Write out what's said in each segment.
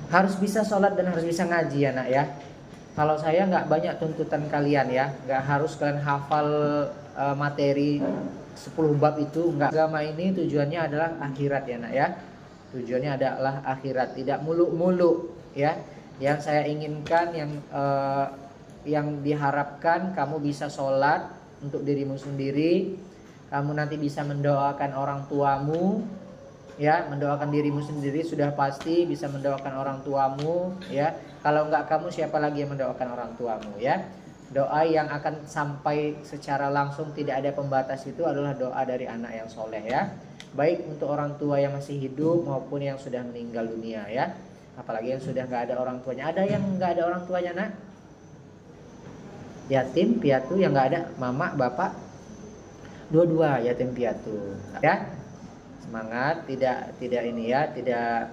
Harus bisa sholat dan harus bisa ngaji ya nak ya. Kalau saya nggak banyak tuntutan kalian ya, nggak harus kalian hafal materi 10 bab itu, nggak. Agama ini tujuannya adalah akhirat ya nak ya. Tujuannya adalah akhirat, tidak muluk-muluk ya. Yang saya inginkan, yang diharapkan kamu bisa sholat untuk dirimu sendiri, kamu nanti bisa mendoakan orang tuamu ya, mendoakan dirimu sendiri sudah pasti, bisa mendoakan orang tuamu ya. Kalau enggak kamu, siapa lagi yang mendoakan orang tuamu ya. Doa yang akan sampai secara langsung, tidak ada pembatas, itu adalah doa dari anak yang soleh ya. Baik untuk orang tua yang masih hidup maupun yang sudah meninggal dunia ya. Apalagi yang sudah nggak ada orang tuanya. Ada yang nggak ada orang tuanya nak? Yatim piatu yang nggak ada mama bapak? Dua-dua yatim piatu ya. Semangat, tidak ini ya, tidak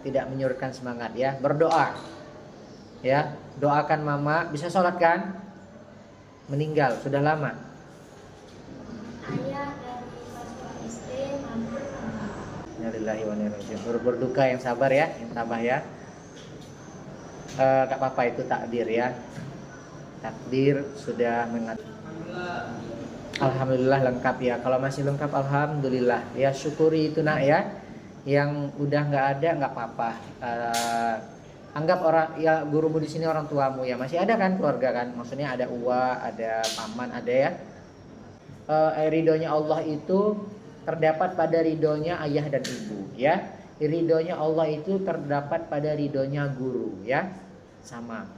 tidak menyurutkan semangat ya. Berdoa ya, doakan mama. Bisa sholat kan? Meninggal sudah lama. Ayah dari masuk SD, mama. Innalillahi wa inna ilaihi raji'un. Berduka yang sabar ya, yang tabah ya. Gak apa-apa, itu takdir ya. Takdir sudah mengatur. Alhamdulillah lengkap ya. Kalau masih lengkap alhamdulillah ya, syukuri itu nak ya. Yang udah nggak ada nggak apa-apa. Anggap orang ya, gurumu di sini orang tuamu ya. Masih ada kan keluarga kan? Maksudnya ada uwa, ada paman, ada ya. Ridhonya Allah itu terdapat pada ridhonya ayah dan ibu ya. Ridhonya Allah itu terdapat pada ridhonya guru ya. Sama.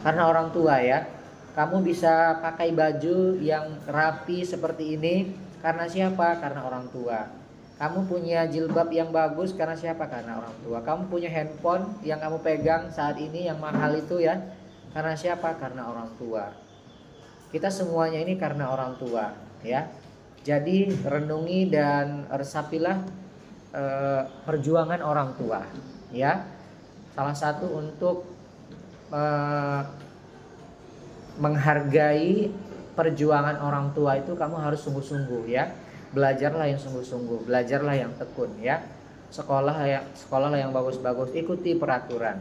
Karena orang tua ya. Kamu bisa pakai baju yang rapi seperti ini karena siapa? Karena orang tua. Kamu punya jilbab yang bagus karena siapa? Karena orang tua. Kamu punya handphone yang kamu pegang saat ini yang mahal itu ya, karena siapa? Karena orang tua. Kita semuanya ini karena orang tua ya. Jadi renungi dan resapilah perjuangan orang tua ya. Salah satu untuk menghargai perjuangan orang tua itu, kamu harus sungguh-sungguh ya. Belajarlah yang sungguh-sungguh, belajarlah yang tekun ya. Sekolahlah yang bagus-bagus, ikuti peraturan.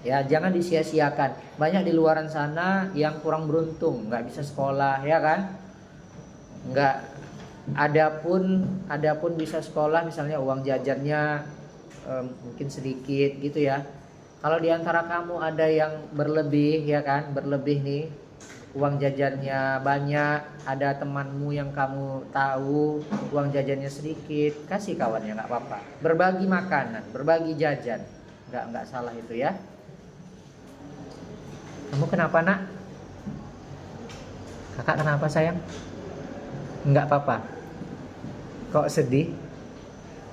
Ya, jangan disia-siakan. Banyak di luaran sana yang kurang beruntung, nggak bisa sekolah ya kan? Nggak, adapun bisa sekolah misalnya uang jajannya mungkin sedikit gitu ya. Kalau diantara kamu ada yang berlebih ya kan, berlebih nih, uang jajannya banyak, ada temanmu yang kamu tahu uang jajannya sedikit, kasih kawannya, nggak apa-apa. Berbagi makanan, berbagi jajan, nggak salah itu ya. Kamu kenapa nak? Kakak kenapa sayang? Nggak apa-apa. Kok sedih?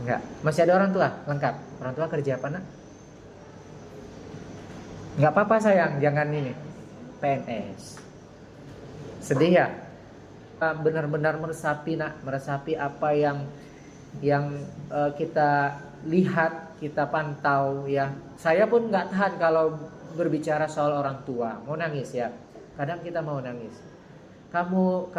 Nggak. Masih ada orang tua? Lengkap. Orang tua kerja apa nak? Nggak apa-apa sayang, jangan ini. PNS. Sedih ya? Benar-benar meresapi nak, meresapi apa yang kita lihat, kita pantau ya. Saya pun nggak tahan kalau berbicara soal orang tua, mau nangis ya. Kadang kita mau nangis. Kamu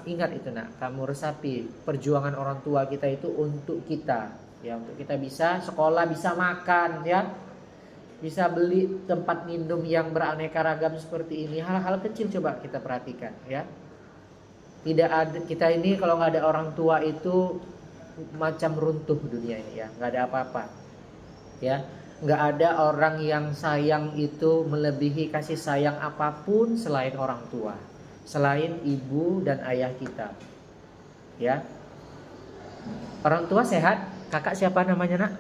ingat itu nak, kamu resapi perjuangan orang tua kita itu untuk kita ya, untuk kita bisa sekolah, bisa makan ya, bisa beli tempat minum yang beraneka ragam seperti ini. Hal-hal kecil coba kita perhatikan ya. Tidak ada, kita ini kalau nggak ada orang tua itu macam runtuh dunia ini ya, nggak ada apa-apa ya. Nggak ada orang yang sayang itu melebihi kasih sayang apapun selain orang tua, selain ibu dan ayah kita ya. Orang tua sehat. Kakak siapa namanya nak?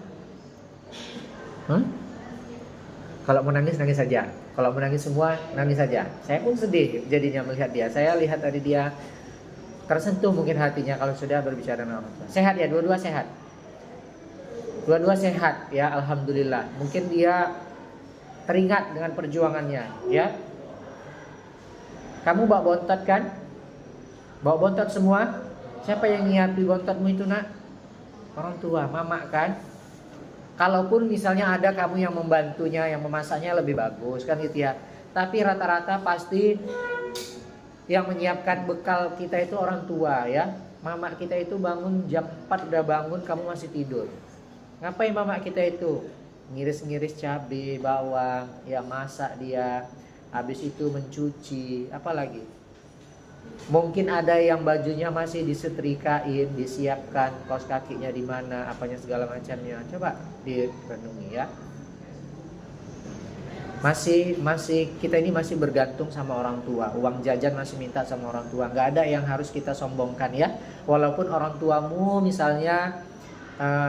Kalau mau nangis, nangis saja. Kalau mau nangis semua, nangis saja. Saya pun sedih jadinya melihat dia. Saya lihat tadi dia tersentuh mungkin hatinya kalau sudah berbicara dengan orang tua. Sehat ya, dua-dua sehat. Dua-dua sehat ya, alhamdulillah. Mungkin dia teringat dengan perjuangannya ya. Kamu bawa bontot kan? Bawa bontot semua. Siapa yang nyiapin bontotmu itu nak? Orang tua, mama kan? Kalaupun misalnya ada kamu yang membantunya, yang memasaknya lebih bagus kan gitu ya. Tapi rata-rata pasti yang menyiapkan bekal kita itu orang tua ya. Mama kita itu bangun jam 4 udah bangun, kamu masih tidur. Ngapain mama kita itu? Ngiris-ngiris cabai, bawang, ya masak dia. Habis itu mencuci, apalagi? Mungkin ada yang bajunya masih disetrikain, disiapkan, kaos kakinya di mana, apanya segala macamnya. Coba direnungi ya. Masih kita ini masih bergantung sama orang tua. Uang jajan masih minta sama orang tua. Nggak ada yang harus kita sombongkan ya. Walaupun orang tuamu misalnya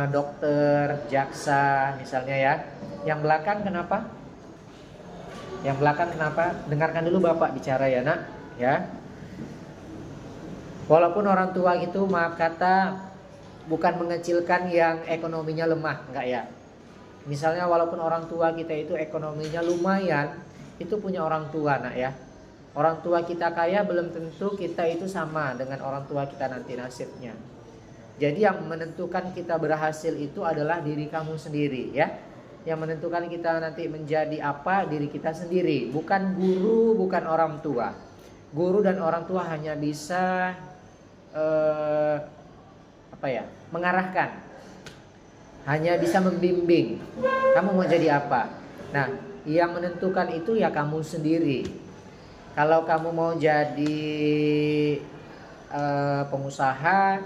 dokter, jaksa misalnya ya. Yang belakang kenapa? Yang belakang kenapa? Dengarkan dulu Bapak bicara ya nak ya. Walaupun orang tua gitu, maaf kata, bukan mengecilkan yang ekonominya lemah, enggak ya. Misalnya walaupun orang tua kita itu ekonominya lumayan, itu punya orang tua nak ya. Orang tua kita kaya belum tentu kita itu sama dengan orang tua kita nanti nasibnya. Jadi yang menentukan kita berhasil itu adalah diri kamu sendiri ya. Yang menentukan kita nanti menjadi apa, diri kita sendiri. Bukan guru, bukan orang tua. Guru dan orang tua hanya bisa mengarahkan, hanya bisa membimbing. Kamu mau jadi apa? Nah, yang menentukan itu ya kamu sendiri. Kalau kamu mau jadi pengusaha,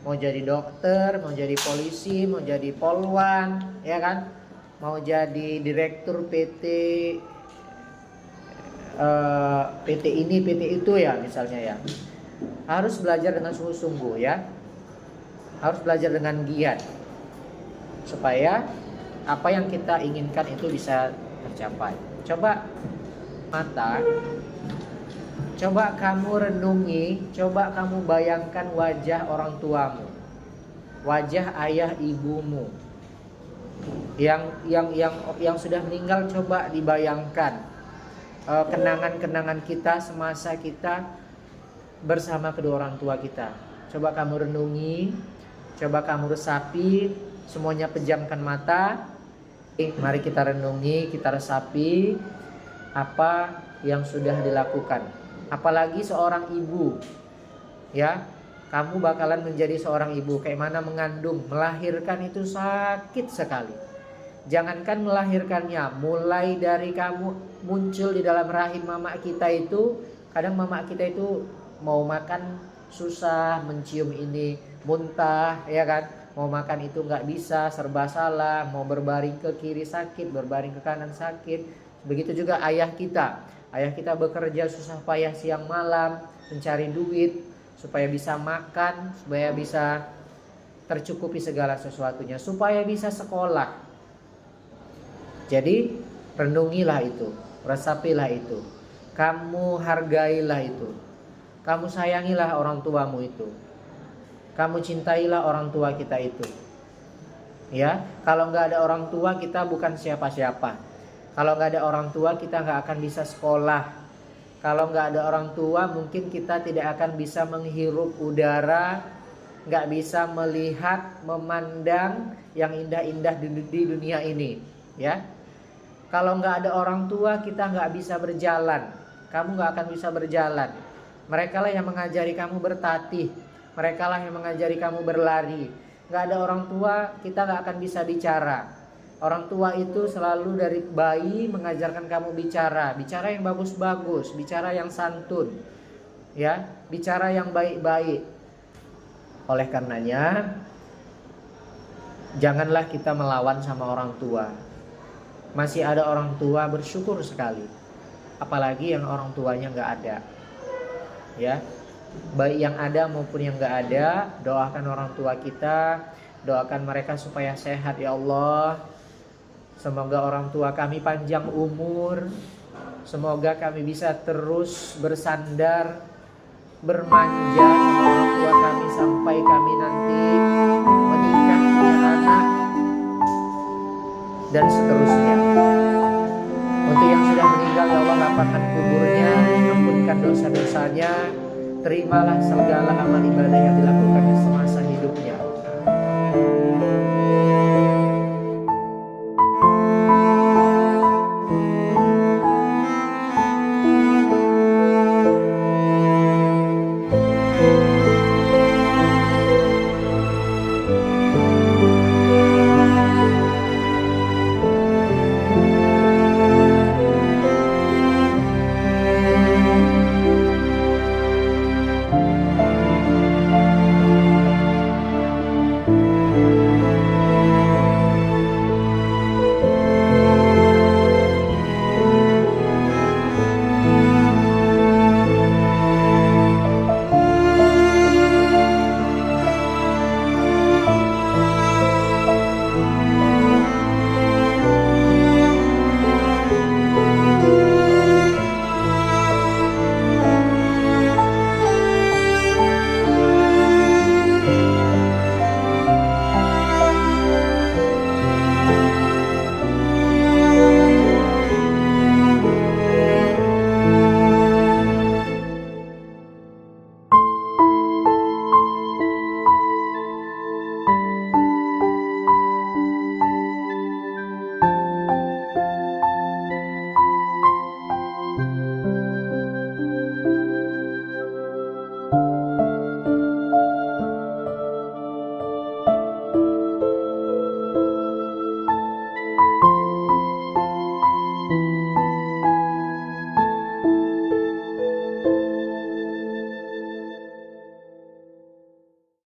mau jadi dokter, mau jadi polisi, mau jadi polwan, ya kan? Mau jadi direktur PT ini, PT itu ya misalnya ya. Harus belajar dengan sungguh-sungguh ya. Harus belajar dengan giat. Supaya apa yang kita inginkan itu bisa tercapai. Coba mata, coba kamu renungi, coba kamu bayangkan wajah orang tuamu, wajah ayah ibumu yang sudah meninggal. Coba dibayangkan kenangan-kenangan kita semasa kita bersama kedua orang tua kita. Coba kamu renungi, coba kamu resapi, semuanya pejamkan mata. Mari kita renungi, kita resapi apa yang sudah dilakukan. Apalagi seorang ibu, ya, kamu bakalan menjadi seorang ibu. Kayak mana mengandung, melahirkan itu sakit sekali. Jangankan melahirkannya, mulai dari kamu muncul di dalam rahim mama kita itu, kadang mama kita itu mau makan susah, mencium ini muntah, ya kan? Mau makan itu nggak bisa, serba salah. Mau berbaring ke kiri sakit, berbaring ke kanan sakit. Begitu juga ayah kita. Ayah kita bekerja susah payah siang malam mencari duit supaya bisa makan, supaya bisa tercukupi segala sesuatunya, supaya bisa sekolah. Jadi renungilah itu, resapilah itu, kamu hargailah itu. Kamu sayangilah orang tuamu itu. Kamu cintailah orang tua kita itu. Ya, kalau nggak ada orang tua kita bukan siapa-siapa. Kalau nggak ada orang tua kita nggak akan bisa sekolah. Kalau nggak ada orang tua mungkin kita tidak akan bisa menghirup udara, nggak bisa melihat, memandang yang indah-indah di dunia ini. Ya, kalau nggak ada orang tua kita nggak bisa berjalan. Kamu nggak akan bisa berjalan. Mereka lah yang mengajari kamu bertatih. Mereka lah yang mengajari kamu berlari. Gak ada orang tua, kita gak akan bisa bicara. Orang tua itu selalu dari bayi mengajarkan kamu bicara. Bicara yang bagus-bagus, bicara yang santun, ya, bicara yang baik-baik. Oleh karenanya, janganlah kita melawan sama orang tua. Masih ada orang tua, bersyukur sekali. Apalagi yang orang tuanya gak ada. Ya, baik yang ada maupun yang gak ada, doakan orang tua kita, doakan mereka supaya sehat ya Allah. Semoga orang tua kami panjang umur, semoga kami bisa terus bersandar, bermanja sama orang tua kami sampai kami nanti menikah, punya anak, dan seterusnya. Untuk yang sudah meninggal ya Allah, lapangkan kuburnya, ampunkan dosa-dosanya, terimalah segala amal ibadah yang dilakukannya semasa